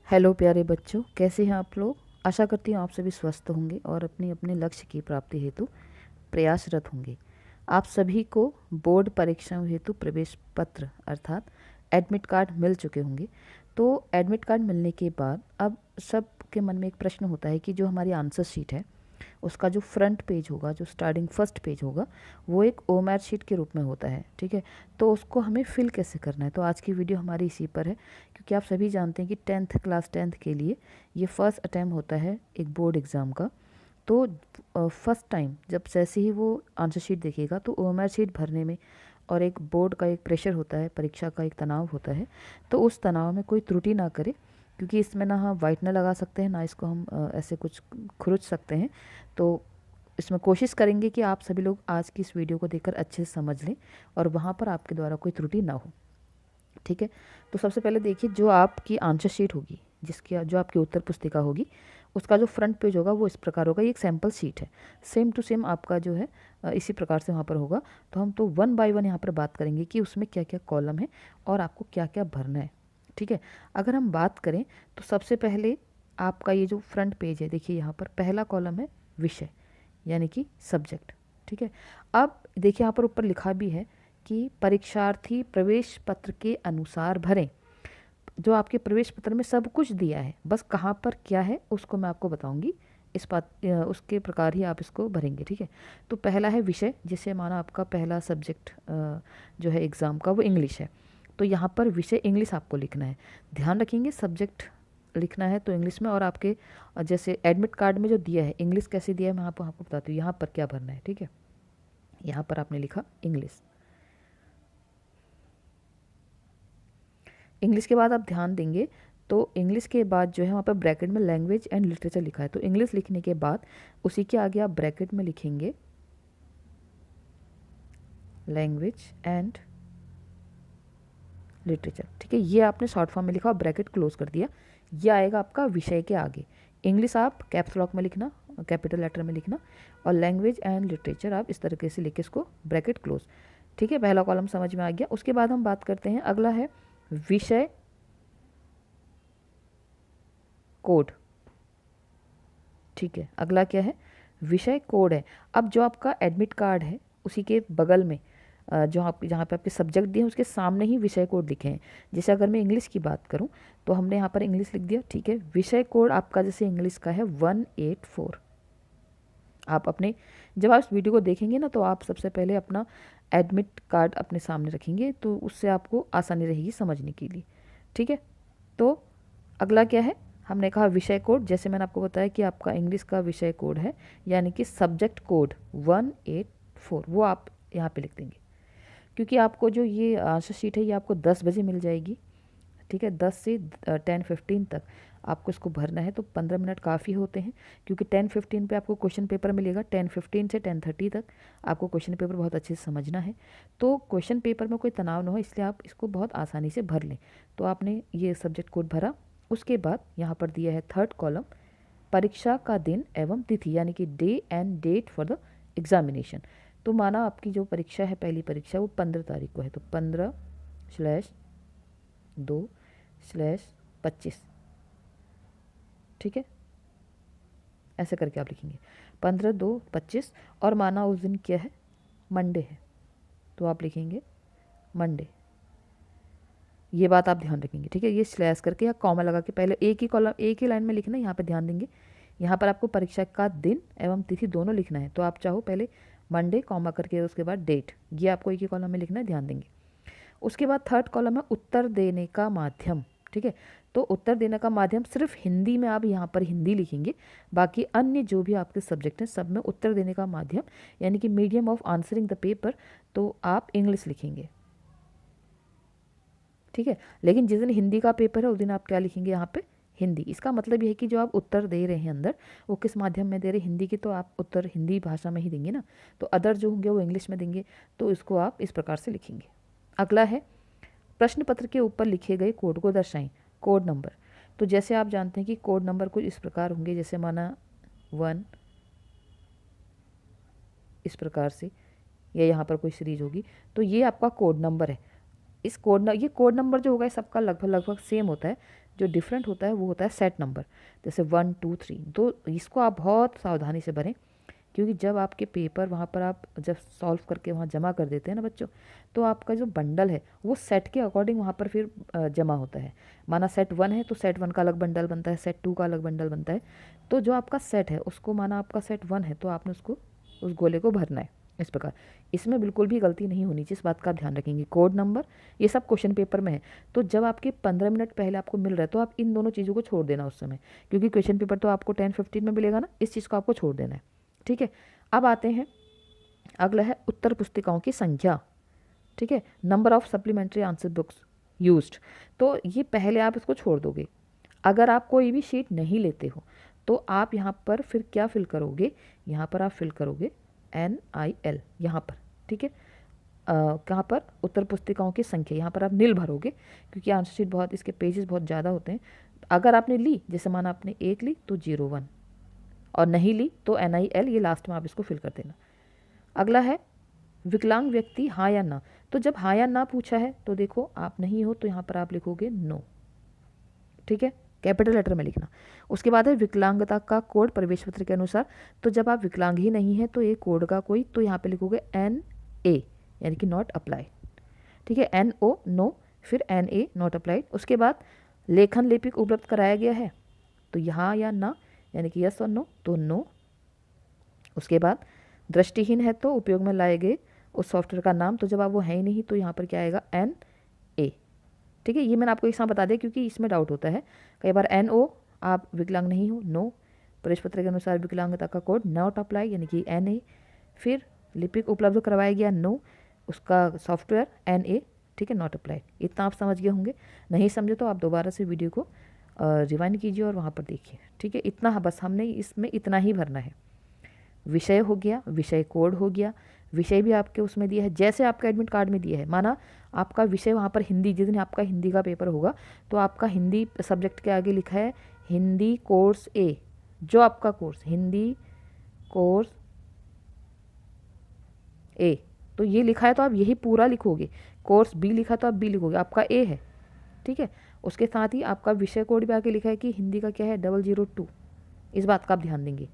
Hello प्यारे बच्चों, कैसे हैं आप लोग। आशा करती हूँ आप सभी स्वस्थ होंगे और अपने अपने लक्ष्य की प्राप्ति हेतु प्रयासरत होंगे। आप सभी को बोर्ड परीक्षाओं हेतु प्रवेश पत्र अर्थात एडमिट कार्ड मिल चुके होंगे। तो एडमिट कार्ड मिलने के बाद अब सबके मन में एक प्रश्न होता है कि जो हमारी आंसर शीट है उसका जो फ्रंट पेज होगा, जो स्टार्टिंग फर्स्ट पेज होगा, वो एक ओमैर शीट के रूप में होता है। ठीक है, तो उसको हमें फिल कैसे करना है, तो आज की वीडियो हमारी इसी पर है। क्योंकि आप सभी जानते हैं कि टेंथ के लिए ये फर्स्ट अटैम्प्ट होता है एक बोर्ड एग्ज़ाम का। तो फर्स्ट टाइम जब जैसे ही वो आंसर शीट देखेगा तो ओएमआर शीट भरने में और एक बोर्ड का एक प्रेशर होता है, परीक्षा का एक तनाव होता है, तो उस तनाव में कोई त्रुटि ना करे। क्योंकि इसमें ना हम वाइटनर लगा सकते हैं, ना इसको हम ऐसे कुछ खुरच सकते हैं। तो इसमें कोशिश करेंगे कि आप सभी लोग आज की इस वीडियो को देखकर अच्छे से समझ लें और वहाँ पर आपके द्वारा कोई त्रुटि ना हो। ठीक है, तो सबसे पहले देखिए, जो आपकी आंसर शीट होगी, जिसकी जो आपकी उत्तर पुस्तिका होगी, उसका जो फ्रंट पेज होगा वो इस प्रकार होगा। ये एक सैम्पल शीट है, सेम टू सेम आपका जो है इसी प्रकार से वहाँ पर होगा। तो हम तो वन बाय वन यहाँ पर बात करेंगे कि उसमें क्या क्या कॉलम है और आपको क्या क्या भरना है। ठीक है, अगर हम बात करें तो सबसे पहले आपका ये जो फ्रंट पेज है, देखिए यहाँ पर पहला कॉलम है विषय, यानी कि सब्जेक्ट। ठीक है, अब देखिए यहाँ पर ऊपर लिखा भी है कि परीक्षार्थी प्रवेश पत्र के अनुसार भरें। जो आपके प्रवेश पत्र में सब कुछ दिया है, बस कहाँ पर क्या है उसको मैं आपको बताऊंगी। इस बात उसके प्रकार ही आप इसको भरेंगे। ठीक है, तो पहला है विषय, जिसे माना आपका पहला सब्जेक्ट जो है एग्ज़ाम का वो इंग्लिश है। तो यहाँ पर विषय इंग्लिश आपको लिखना है। ध्यान रखेंगे सब्जेक्ट लिखना है तो इंग्लिश में, और आपके जैसे एडमिट कार्ड में जो दिया है इंग्लिश कैसे दिया है मैं आपको बताती हूँ यहाँ पर क्या भरना है। ठीक है, यहाँ पर आपने लिखा इंग्लिश। इंग्लिश के बाद आप ध्यान देंगे तो इंग्लिश के बाद जो है वहाँ पर ब्रैकेट में लैंग्वेज एंड लिटरेचर लिखा है। तो इंग्लिश लिखने के बाद उसी के आगे आप ब्रैकेट में लिखेंगे लैंग्वेज एंड लिटरेचर। ठीक है, ये आपने शॉर्ट फॉर्म में लिखा और ब्रैकेट क्लोज कर दिया। ये आएगा आपका विषय के आगे। इंग्लिश आप कैप्स लॉक में लिखना, कैपिटल लेटर में लिखना, और लैंग्वेज एंड लिटरेचर आप इस तरीके से लिख के इसको ब्रैकेट क्लोज। ठीक है, पहला कॉलम समझ में आ गया। उसके बाद हम बात करते हैं, अगला है विषय कोड। ठीक है, अगला क्या है, विषय कोड है। अब जो आपका एडमिट कार्ड है उसी के बगल में जो आप जहाँ पे आपके सब्जेक्ट दिए हैं उसके सामने ही विषय कोड लिखे हैं। जैसे अगर मैं इंग्लिश की बात करूँ तो हमने यहाँ पर इंग्लिश लिख दिया। ठीक है, विषय कोड आपका जैसे इंग्लिश का है 184। आप अपने जब आप इस वीडियो को देखेंगे ना तो आप सबसे पहले अपना एडमिट कार्ड अपने सामने रखेंगे, तो उससे आपको आसानी रहेगी समझने के लिए। ठीक है, तो अगला क्या है, हमने कहा विषय कोड। जैसे मैंने आपको बताया कि आपका इंग्लिश का विषय कोड है, यानी कि सब्जेक्ट कोड 184, वो आप यहाँ पे लिख देंगे। क्योंकि आपको जो ये आंसर शीट है ये आपको 10 बजे मिल जाएगी। ठीक है, 10 से 10:15 तक आपको इसको भरना है। तो 15 मिनट काफ़ी होते हैं, क्योंकि 10:15 पे आपको क्वेश्चन पेपर मिलेगा। 10:15 से 10:30 तक आपको क्वेश्चन पेपर बहुत अच्छे से समझना है। तो क्वेश्चन पेपर में कोई तनाव ना हो, इसलिए आप इसको बहुत आसानी से भर लें। तो आपने ये सब्जेक्ट कोड भरा। उसके बाद यहाँ पर दिया है थर्ड कॉलम, परीक्षा का दिन एवं तिथि, यानी कि day and date for the examination. तो माना आपकी जो परीक्षा है, पहली परीक्षा वो 15 तारीख को है, तो 15/2/25। ठीक है, ऐसे करके आप लिखेंगे 15/2/25। और माना उस दिन क्या है, मंडे है, तो आप लिखेंगे मंडे। ये बात आप ध्यान रखेंगे। ठीक है, ये स्लैश करके या कॉमा लगा के पहले एक ही कॉलम एक ही लाइन में लिखना है। यहाँ पे ध्यान देंगे, यहाँ पर आपको परीक्षा का दिन एवं तिथि दोनों लिखना है। तो आप चाहो पहले मंडे कॉमा करके उसके बाद डेट, ये आपको एक ही कॉलम में लिखना है, ध्यान देंगे। उसके बाद थर्ड कॉलम है उत्तर देने का माध्यम। ठीक है, तो उत्तर देने का माध्यम सिर्फ हिंदी में आप यहाँ पर हिंदी लिखेंगे, बाकी अन्य जो भी आपके सब्जेक्ट हैं सब में उत्तर देने का माध्यम यानी कि medium of answering the paper, तो आप इंग्लिश लिखेंगे। ठीक है, लेकिन जिस दिन हिंदी का पेपर है उस दिन आप क्या लिखेंगे, यहाँ पे हिंदी। इसका मतलब ये है कि जो आप उत्तर दे रहे हैं अंदर वो किस माध्यम में दे रहे हैं, हिंदी की, तो आप उत्तर हिंदी भाषा में ही देंगे ना। तो अदर जो होंगे वो इंग्लिश में देंगे, तो इसको आप इस प्रकार से लिखेंगे। अगला है प्रश्न पत्र के ऊपर लिखे गए कोड को दर्शाएं, कोड नंबर। तो जैसे आप जानते हैं कि कोड नंबर कुछ इस प्रकार होंगे, जैसे माना 1 इस प्रकार से, या यहाँ पर कोई सीरीज होगी, तो ये आपका कोड नंबर है। ये कोड नंबर जो होगा सबका लगभग लगभग सेम होता है। जो डिफरेंट होता है वो होता है सेट नंबर, जैसे 1 2 3। तो इसको आप बहुत सावधानी से भरें, क्योंकि जब आपके पेपर वहाँ पर आप जब सॉल्व करके वहाँ जमा कर देते हैं ना बच्चों, तो आपका जो बंडल है वो सेट के अकॉर्डिंग वहाँ पर फिर जमा होता है। माना सेट 1 है तो सेट 1 का अलग बंडल बनता है, सेट 2 का अलग बंडल बनता है। तो जो आपका सेट है उसको, माना आपका सेट 1 है तो आपने उसको, उस गोले को भरना है इस प्रकार। इसमें बिल्कुल भी गलती नहीं होनी चाहिए, इस बात का आप ध्यान रखेंगे। कोड नंबर ये सब क्वेश्चन पेपर में है, तो जब आपके 15 मिनट पहले आपको मिल रहा है तो आप इन दोनों चीज़ों को छोड़ देना उस समय, क्योंकि क्वेश्चन पेपर तो आपको 10-15 में मिलेगा ना, इस चीज़ को आपको छोड़ देना है। ठीक है, अब आते हैं, अगला है उत्तर पुस्तिकाओं की संख्या। ठीक है, number of supplementary answer books used. तो ये पहले आप इसको छोड़ दोगे। अगर आप कोई भी शीट नहीं लेते हो तो आप यहाँ पर फिर क्या फिल करोगे, यहाँ पर आप फिल करोगे NIL यहाँ पर। ठीक है, कहाँ पर, उत्तर पुस्तिकाओं की संख्या, यहाँ पर आप नील भरोगे, क्योंकि आंसर शीट बहुत, इसके पेजेस बहुत ज़्यादा होते हैं। अगर आपने ली, जैसे माना आपने 1 ली तो 01, और नहीं ली तो NIL, ये लास्ट में आप इसको फिल कर देना। अगला है विकलांग व्यक्ति हाँ या ना। तो जब हाँ या ना पूछा है तो देखो, आप नहीं हो तो यहाँ पर आप लिखोगे नो। ठीक है, कैपिटल लेटर में लिखना। उसके बाद है विकलांगता का कोड प्रवेश पत्र के अनुसार। तो जब आप विकलांग ही नहीं है तो ये कोड का कोई, तो यहाँ पे लिखोगे NA, यानी कि नॉट अप्लाई। ठीक है, NO नो, फिर NA नॉट अप्लाइड। उसके बाद लेखन लिपिक उपलब्ध कराया गया है, तो यहाँ या ना, यानी कि यस और नो, तो नो। उसके बाद दृष्टिहीन है तो उपयोग में लाए गए उस सॉफ्टवेयर का नाम, तो जब आप वो है ही नहीं तो यहाँ पर क्या आएगा, NA। ठीक है, ये मैंने आपको एक साथ बता दिया क्योंकि इसमें डाउट होता है कई बार। NO आप विकलांग नहीं हो, नो। प्रवेश पत्र के अनुसार विकलांगता का कोड नॉट अप्लाई, यानी कि NA। फिर लिपिक उपलब्ध करवाया गया, नो। उसका सॉफ्टवेयर NA, ठीक है, नॉट अप्लाई। इतना आप समझ गए होंगे। नहीं समझे तो आप दोबारा से वीडियो को रिवाइंड कीजिए और वहाँ पर देखिए। ठीक है, इतना बस हमने इसमें इतना ही भरना है। विषय हो गया, विषय कोड हो गया, विषय भी आपके उसमें दिया है जैसे आपका एडमिट कार्ड में दिया है। माना आपका विषय वहाँ पर हिंदी, जिस दिन आपका हिंदी का पेपर होगा तो आपका हिंदी सब्जेक्ट के आगे लिखा है हिंदी कोर्स A, जो आपका कोर्स हिंदी कोर्स A, तो ये लिखा है तो आप यही पूरा लिखोगे। कोर्स B लिखा तो आप B लिखोगे, आपका A है। ठीक है, उसके साथ ही आपका विषय कोड भी आगे लिखा है कि हिंदी का क्या है, 002। इस बात का आप ध्यान देंगे।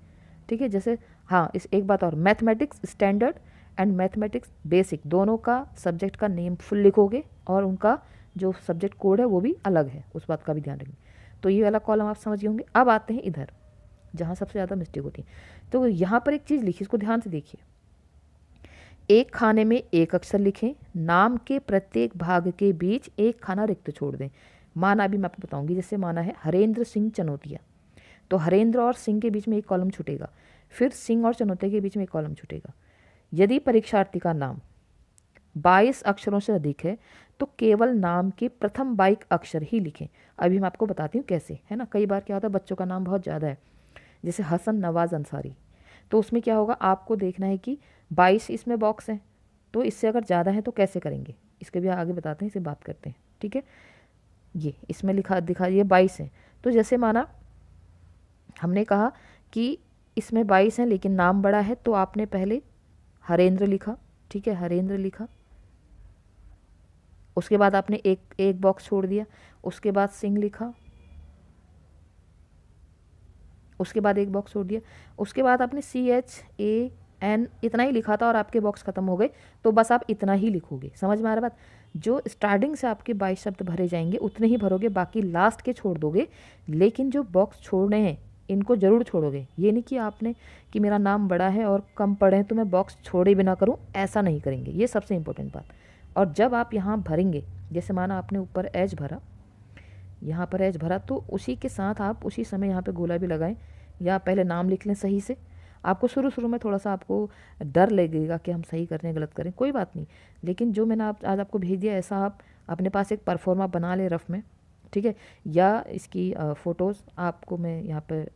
ठीक है, जैसे हाँ, इस एक बात और, mathematics standard and mathematics basic दोनों का सब्जेक्ट का नेम फुल लिखोगे, और उनका जो सब्जेक्ट कोड है वो भी अलग है, उस बात का भी ध्यान रखेंगे। तो ये वाला कॉलम आप समझ गए होंगे। अब आते हैं इधर जहाँ सबसे ज़्यादा मिस्टेक होती है। तो यहाँ पर एक चीज़ लिखी, इसको ध्यान से देखिए। एक खाने में एक अक्षर लिखें, नाम के प्रत्येक भाग के बीच एक खाना रिक्त छोड़ दें। माना अभी मैं आपको बताऊंगी, जैसे माना है हरेंद्र सिंह चनौतिया, तो हरेंद्र और सिंह के बीच में एक कॉलम छूटेगा, फिर सिंह और चनौतिया के बीच में एक कॉलम छूटेगा। यदि परीक्षार्थी का नाम 22 अक्षरों से अधिक है तो केवल नाम के प्रथम 22 अक्षर ही लिखें। अभी मैं आपको बताती हूँ कैसे, है ना। कई बार क्या होता है, बच्चों का नाम बहुत ज़्यादा है, जैसे हसन नवाज अंसारी, तो उसमें क्या होगा, आपको देखना है कि 22 इसमें बॉक्स हैं, तो इससे अगर ज़्यादा है तो कैसे करेंगे, इसके भी आगे बताते हैं, इसे बात करते हैं। ठीक है, ये इसमें लिखा दिखा, ये 22 है। तो जैसे माना हमने कहा कि इसमें 22 हैं लेकिन नाम बड़ा है, तो आपने पहले हरेंद्र लिखा। ठीक है, हरेंद्र लिखा, उसके बाद आपने एक बॉक्स छोड़ दिया, उसके बाद सिंह लिखा, उसके बाद एक बॉक्स छोड़ दिया, उसके बाद आपने CHAN इतना ही लिखा था और आपके बॉक्स खत्म हो गए। तो बस आप इतना ही लिखोगे, समझ में आ रहा बात। जो स्टार्टिंग से आपके 22 शब्द भरे जाएंगे उतने ही भरोगे, बाकी लास्ट के छोड़ दोगे। लेकिन जो बॉक्स छोड़ने हैं इनको ज़रूर छोड़ोगे। ये नहीं कि आपने कि मेरा नाम बड़ा है और कम पढ़े हैं तो मैं बॉक्स छोड़े बिना करूँ, ऐसा नहीं करेंगे, ये सबसे इंपॉर्टेंट बात। और जब आप यहाँ भरेंगे, जैसे माना आपने ऊपर एच भरा, यहाँ पर एच भरा, तो उसी के साथ आप उसी समय यहाँ पे गोला भी लगाएं, या पहले नाम लिख लें सही से। आपको शुरू में थोड़ा सा आपको डर लगेगा कि हम सही कर रहे हैं गलत करें, कोई बात नहीं। लेकिन जो मैंने आज आपको भेज दिया, ऐसा आप अपने पास एक परफॉर्मा बना ले रफ में। ठीक है, या इसकी फ़ोटोज़ आपको मैं यहाँ पर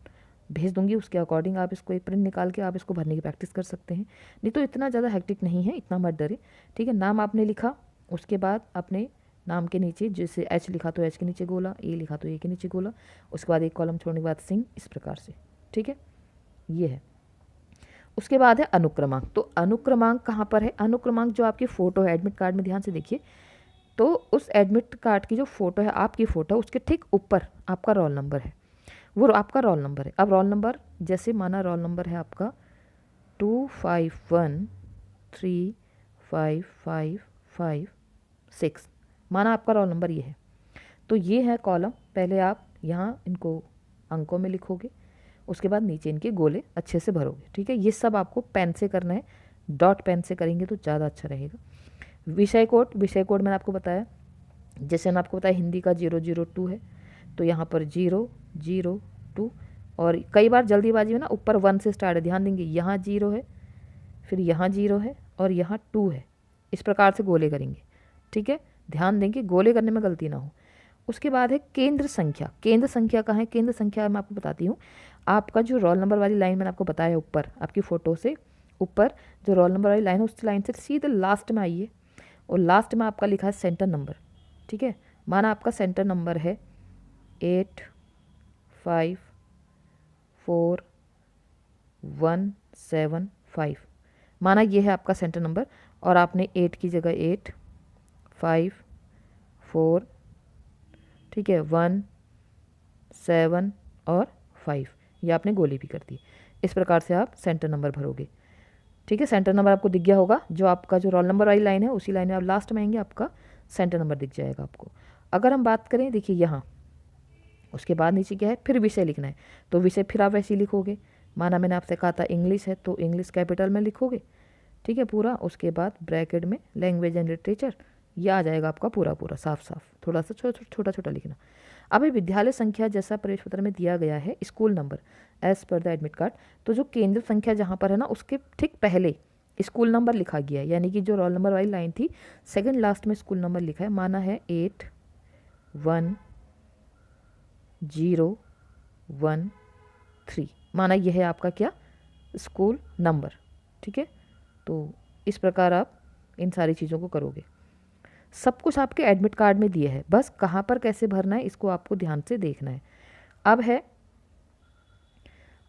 भेज दूंगी, उसके अकॉर्डिंग आप इसको एक प्रिंट निकाल के आप इसको भरने की प्रैक्टिस कर सकते हैं। नहीं तो इतना ज़्यादा हेक्टिक नहीं है, इतना मत डरे। ठीक है, नाम आपने लिखा, उसके बाद अपने नाम के नीचे जैसे H लिखा तो H के नीचे गोला, A लिखा तो A के नीचे गोला, उसके बाद एक कॉलम छोड़ने के बाद सिंह, इस प्रकार से। ठीक है, ये है। उसके बाद है अनुक्रमांक। तो अनुक्रमांक कहाँ पर है, अनुक्रमांक जो आपकी फ़ोटो है एडमिट कार्ड में, ध्यान से देखिए, तो उस एडमिट कार्ड की जो फ़ोटो है, आपकी फ़ोटो, उसके ठीक ऊपर आपका रोल नंबर है, वो आपका रोल नंबर है। अब रोल नंबर, जैसे माना रोल नंबर है आपका 25135556, माना आपका रोल नंबर ये है। तो ये है कॉलम, पहले आप यहाँ इनको अंकों में लिखोगे, उसके बाद नीचे इनके गोले अच्छे से भरोगे, ठीक है। ये सब आपको पेन से करना है, डॉट पेन से करेंगे तो ज़्यादा अच्छा रहेगा। विषय कोड, विषय कोड मैंने आपको बताया, जैसे मैंने आपको बताया हिंदी का 002 है, तो यहाँ पर 002, और कई बार जल्दीबाजी में ना ऊपर 1 से स्टार्ट है, ध्यान देंगे, यहाँ 0 है, फिर यहाँ 0 है और यहाँ 2 है, इस प्रकार से गोले करेंगे, ठीक है। ध्यान देंगे गोले करने में गलती ना हो। उसके बाद है केंद्र संख्या। केंद्र संख्या कहाँ है? केंद्र संख्या मैं आपको बताती हूँ। आपका जो रोल नंबर वाली लाइन मैंने आपको बताया ऊपर, आपकी फ़ोटो से ऊपर जो रोल नंबर वाली लाइन है, उस लाइन से सीधे लास्ट में आइए, और लास्ट में आपका लिखा है सेंटर नंबर, ठीक है। माना आपका सेंटर नंबर है 854175, माना ये है आपका सेंटर नंबर, और आपने 8 की जगह 8 5 4, ठीक है, 1 7 और 5, ये आपने गोली भी कर दी। इस प्रकार से आप सेंटर नंबर भरोगे, ठीक है। सेंटर नंबर आपको दिख गया होगा, जो आपका जो रोल नंबर वाली लाइन है उसी लाइन में आप लास्ट में आएंगे, आपका सेंटर नंबर दिख जाएगा आपको। अगर हम बात करें, देखिए यहाँ, उसके बाद नीचे क्या है, फिर विषय लिखना है, तो विषय फिर आप वैसे ही लिखोगे। माना मैंने आपसे कहा था इंग्लिश है, तो इंग्लिश कैपिटल में लिखोगे, ठीक है, पूरा। उसके बाद ब्रैकेट में लैंग्वेज एंड लिटरेचर, ये आ जाएगा आपका पूरा पूरा साफ साफ, थोड़ा सा छोटा छोटा लिखना। अब विद्यालय संख्या जैसा प्रवेश पत्र में दिया गया है, school number as per the admit card, तो जो केंद्र संख्या जहाँ पर है ना, उसके ठीक पहले स्कूल नंबर लिखा गया है, यानी कि जो रोल नंबर वाली लाइन थी, सेकंड लास्ट में स्कूल नंबर लिखा है। माना है 810113, माना यह है आपका क्या, स्कूल नंबर, ठीक है। तो इस प्रकार आप इन सारी चीज़ों को करोगे। सब कुछ आपके एडमिट कार्ड में दिए है, बस कहाँ पर कैसे भरना है इसको आपको ध्यान से देखना है।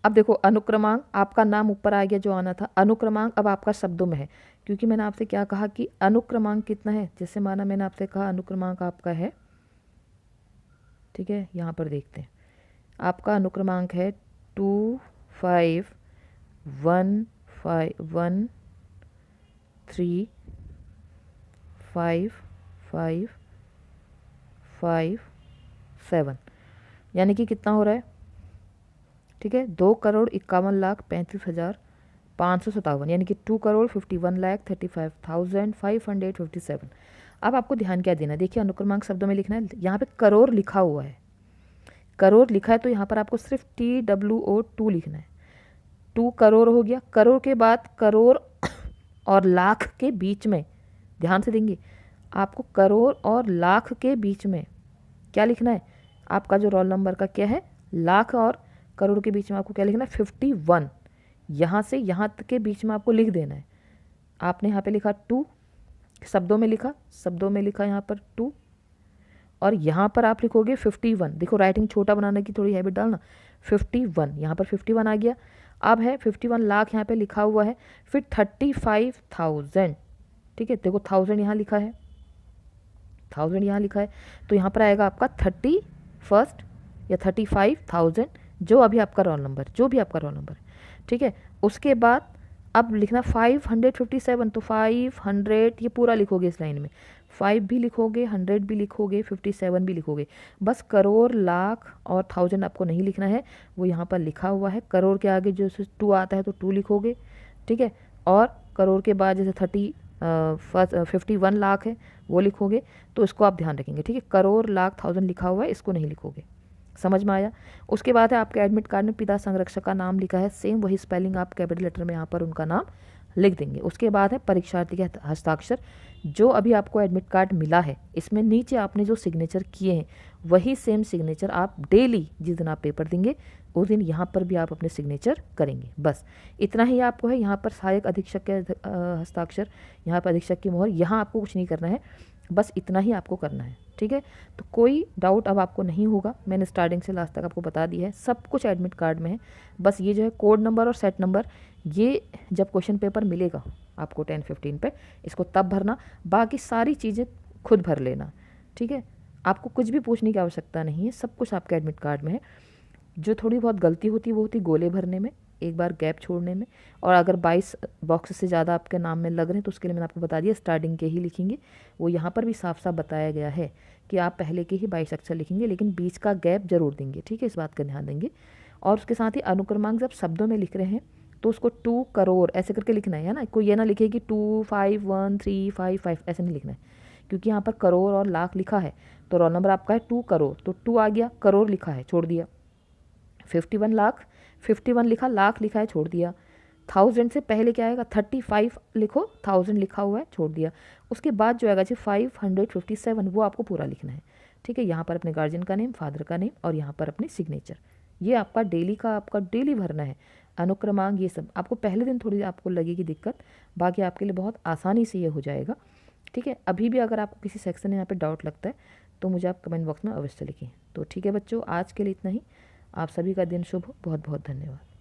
अब देखो अनुक्रमांक, आपका नाम ऊपर आ गया जो आना था। अनुक्रमांक अब आपका शब्दों में है, क्योंकि मैंने आपसे क्या कहा कि अनुक्रमांक कितना है। जैसे माना मैंने आपसे कहा अनुक्रमांक आपका है, ठीक है, यहाँ पर देखते हैं, आपका अनुक्रमांक है 25153557, यानी कि कितना हो रहा है, ठीक है, 2,51,35,557, यानी कि 2,51,35,557। अब आपको ध्यान क्या देना है, देखिए अनुक्रमांक शब्दों में लिखना है, यहाँ पे करोड़ लिखा हुआ है, करोड़ लिखा है, तो यहाँ पर आपको सिर्फ TWO2 लिखना है। 2 करोड़ हो गया, करोड़ के बाद करोड़ और लाख के बीच में, ध्यान से देंगे, आपको करोड़ और लाख के बीच में क्या लिखना है, आपका जो रोल नंबर का क्या है, लाख और करोड़ के बीच में आपको क्या लिखना है, 51, यहाँ से यहाँ तक के बीच में आपको लिख देना है। आपने यहाँ पे लिखा 2, शब्दों में लिखा यहाँ पर 2, और यहाँ पर आप लिखोगे 51। देखो राइटिंग छोटा बनाने की थोड़ी हैबिट डालना। 51, यहाँ पर 51 आ गया। अब है 51 लाख यहाँ पे लिखा हुआ है, फिर 35,000, ठीक है, देखो 1000 यहाँ लिखा है, 1000 यहाँ लिखा है, तो यहाँ पर आएगा आपका 31 या 35,000, जो अभी आपका रोल नंबर, जो भी आपका रोल नंबर है, ठीक है। उसके बाद अब लिखना 557, तो 500 ये पूरा लिखोगे इस लाइन में, 5 भी लिखोगे, 100 भी लिखोगे, 57 भी लिखोगे। बस करोड़, लाख और 1000 आपको नहीं लिखना है, वो यहाँ पर लिखा हुआ है। करोड़ के आगे जो 2 आता है तो 2 लिखोगे, ठीक है, और करोड़ के बाद जैसे 51 लाख है वो लिखोगे, तो इसको आप ध्यान रखेंगे, ठीक है। करोड़, लाख, 1000 लिखा हुआ है, इसको नहीं लिखोगे, समझ में आया। उसके बाद है आपके एडमिट कार्ड में पिता संरक्षक का नाम लिखा है, सेम वही स्पेलिंग आप कैपिटल लेटर में यहाँ पर उनका नाम लिख देंगे। उसके बाद है परीक्षार्थी के हस्ताक्षर, जो अभी आपको एडमिट कार्ड मिला है, इसमें नीचे आपने जो सिग्नेचर किए हैं वही सेम सिग्नेचर आप डेली जिस दिन आप पेपर देंगे उस दिन यहाँ पर भी आप अपने सिग्नेचर करेंगे। बस इतना ही आपको है। यहाँ पर सहायक अधीक्षक के हस्ताक्षर, यहाँ पर अधीक्षक की मोहर, यहाँ आपको कुछ नहीं करना है, बस इतना ही आपको करना है, ठीक है। तो कोई डाउट अब आपको नहीं होगा, मैंने स्टार्टिंग से लास्ट तक आपको बता दिया है, सब कुछ एडमिट कार्ड में है। बस ये जो है कोड नंबर और सेट नंबर, ये जब क्वेश्चन पेपर मिलेगा आपको 10-15 पे, इसको तब भरना। बाकी सारी चीज़ें खुद भर लेना। ठीक है, आपको कुछ भी पूछने की आवश्यकता नहीं है, सब कुछ आपके एडमिट कार्ड में है। जो थोड़ी बहुत गलती होती है वो होती गोले भरने में, एक बार गैप छोड़ने में, और अगर 22 बॉक्स से ज़्यादा आपके नाम में लग रहे हैं तो उसके लिए मैंने आपको बता दिया स्टार्टिंग के ही लिखेंगे। वो यहाँ पर भी साफ साफ बताया गया है कि आप पहले के ही 22 अक्षर लिखेंगे, लेकिन बीच का गैप जरूर देंगे। ठीक है, इस बात का ध्यान देंगे। और उसके साथ ही अनुक्रमांक जब शब्दों में लिख रहे हैं तो उसको 2 करोड़ ऐसे करके लिखना है ना। कोई ये ना लिखे कि 251355 ऐसे नहीं लिखना है, क्योंकि यहाँ पर करोड़ और लाख लिखा है तो रोल नंबर आपका है 2 करोड़, तो 2 आ गया, करोड़ लिखा है छोड़ दिया। 51 लाख, 51 लिखा, लाख लिखा है छोड़ दिया। 1000 से पहले क्या आएगा, 35 लिखो, 1000 लिखा हुआ है छोड़ दिया। उसके बाद जो आएगा जी 557 वो आपको पूरा लिखना है। ठीक है, यहाँ पर अपने गार्जियन का नेम, फादर का नेम, और यहाँ पर अपनी सिग्नेचर। ये आपका डेली का, आपका डेली भरना है। अनुक्रमांक ये सब आपको पहले दिन थोड़ी आपको लगेगी दिक्कत, बाकी आपके लिए बहुत आसानी से ये हो जाएगा। ठीक है, अभी भी अगर आपको किसी सेक्शन में यहाँ पे डाउट लगता है तो मुझे आप कमेंट बॉक्स में अवश्य लिखें। तो ठीक है बच्चों, आज के लिए इतना ही। आप सभी का दिन शुभ हो। बहुत बहुत धन्यवाद।